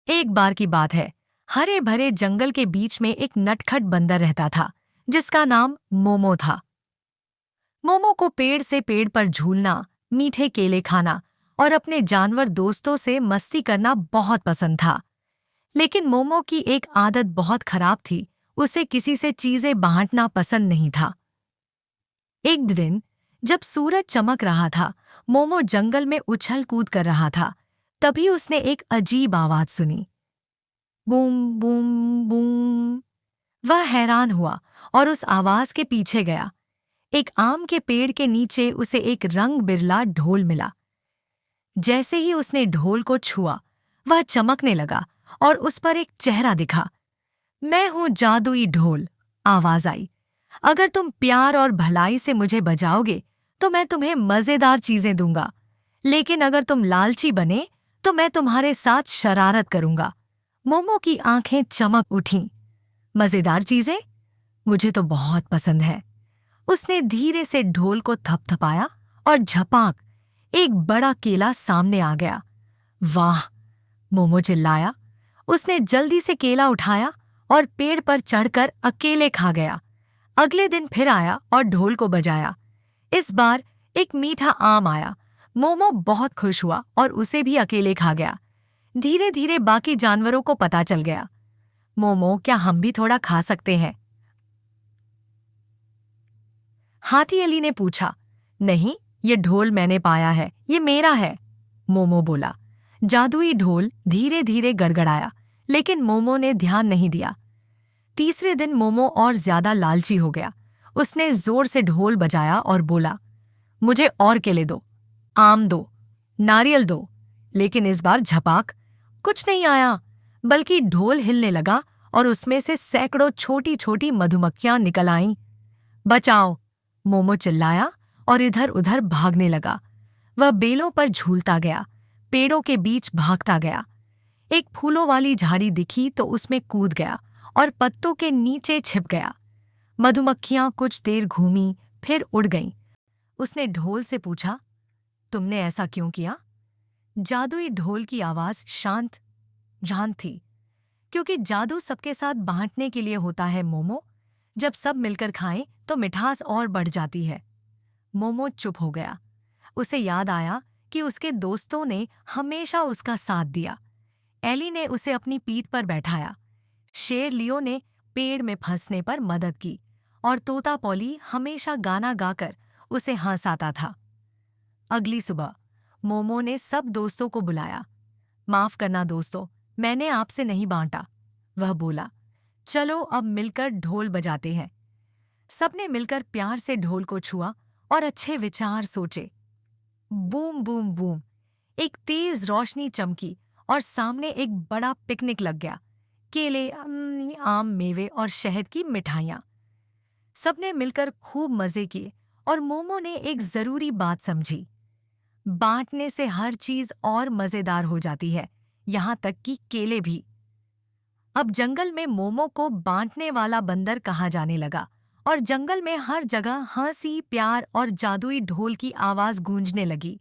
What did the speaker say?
एक बार की बात है। हरे भरे जंगल के बीच में एक नटखट बंदर रहता था, जिसका नाम मोमो था। मोमो को पेड़ से पेड़ पर झूलना, मीठे केले खाना और अपने जानवर दोस्तों से मस्ती करना बहुत पसंद था। लेकिन मोमो की एक आदत बहुत खराब थी। उसे किसी से चीजें बांटना पसंद नहीं था। एक दिन जब सूरज चमक रहा था, मोमो जंगल में उछल कूद कर रहा था। तभी उसने एक अजीब आवाज सुनी। Boom boom boom. वह हैरान हुआ और उस आवाज के पीछे गया। एक आम के पेड़ के नीचे उसे एक रंग बिरला ढोल मिला। जैसे ही उसने ढोल को छुआ, वह चमकने लगा और उस पर एक चेहरा दिखा। मैं हूं जादुई ढोल, आवाज आई। अगर तुम प्यार और भलाई से मुझे बजाओगे तो मैं तुम्हें मजेदार चीजें दूंगा, लेकिन अगर तुम लालची बने तो मैं तुम्हारे साथ शरारत करूंगा। मोमो की आंखें चमक उठीं। मजेदार चीजें? मुझे तो बहुत पसंद है। उसने धीरे से ढोल को थपथपाया और झपाक, एक बड़ा केला सामने आ गया। वाह! मोमो चिल्लाया। उसने जल्दी से केला उठाया और पेड़ पर चढ़कर अकेले खा गया। अगले दिन फिर आया और ढोल को बजाया। इस बार एक मीठा आम आया। मोमो बहुत खुश हुआ और उसे भी अकेले खा गया। धीरे धीरे बाकी जानवरों को पता चल गया। मोमो, क्या हम भी थोड़ा खा सकते हैं? हाथी अली ने पूछा। नहीं, ये ढोल मैंने पाया है, ये मेरा है, मोमो बोला। जादुई ढोल धीरे धीरे गड़गड़ाया, लेकिन मोमो ने ध्यान नहीं दिया। तीसरे दिन मोमो और ज्यादा लालची हो गया। उसने जोर से ढोल बजाया और बोला, मुझे और केले दो, आम दो, नारियल दो। लेकिन इस बार झपाक, कुछ नहीं आया, बल्कि ढोल हिलने लगा और उसमें से सैकड़ों छोटी छोटी मधुमक्खियां निकल आईं। बचाओ! मोमो चिल्लाया और इधर उधर भागने लगा। वह बेलों पर झूलता गया, पेड़ों के बीच भागता गया। एक फूलों वाली झाड़ी दिखी तो उसमें कूद गया और पत्तों के नीचे छिप गया। मधुमक्खियां कुछ देर घूमीं, फिर उड़ गईं। उसने ढोल से पूछा, तुमने ऐसा क्यों किया? जादुई ढोल की आवाज शांत शांत थी। क्योंकि जादू सबके साथ बांटने के लिए होता है मोमो। जब सब मिलकर खाएं तो मिठास और बढ़ जाती है। मोमो चुप हो गया। उसे याद आया कि उसके दोस्तों ने हमेशा उसका साथ दिया। एली ने उसे अपनी पीठ पर बैठाया। शेर लियो ने पेड़ में फंसने पर मदद की और तोता पॉली हमेशा गाना गाकर उसे हंसाता था। अगली सुबह मोमो ने सब दोस्तों को बुलाया। माफ करना दोस्तों, मैंने आपसे नहीं बांटा, वह बोला। चलो अब मिलकर ढोल बजाते हैं। सबने मिलकर प्यार से ढोल को छुआ और अच्छे विचार सोचे। बूम बूम बूम, एक तेज रोशनी चमकी और सामने एक बड़ा पिकनिक लग गया। केले, आम, मेवे और शहद की मिठाइयाँ। सबने मिलकर खूब मजे किए और मोमो ने एक जरूरी बात समझी। बांटने से हर चीज और मजेदार हो जाती है, यहाँ तक कि केले भी। अब जंगल में मोमो को बांटने वाला बंदर कहा जाने लगा और जंगल में हर जगह हंसी, प्यार और जादुई ढोल की आवाज गूंजने लगी।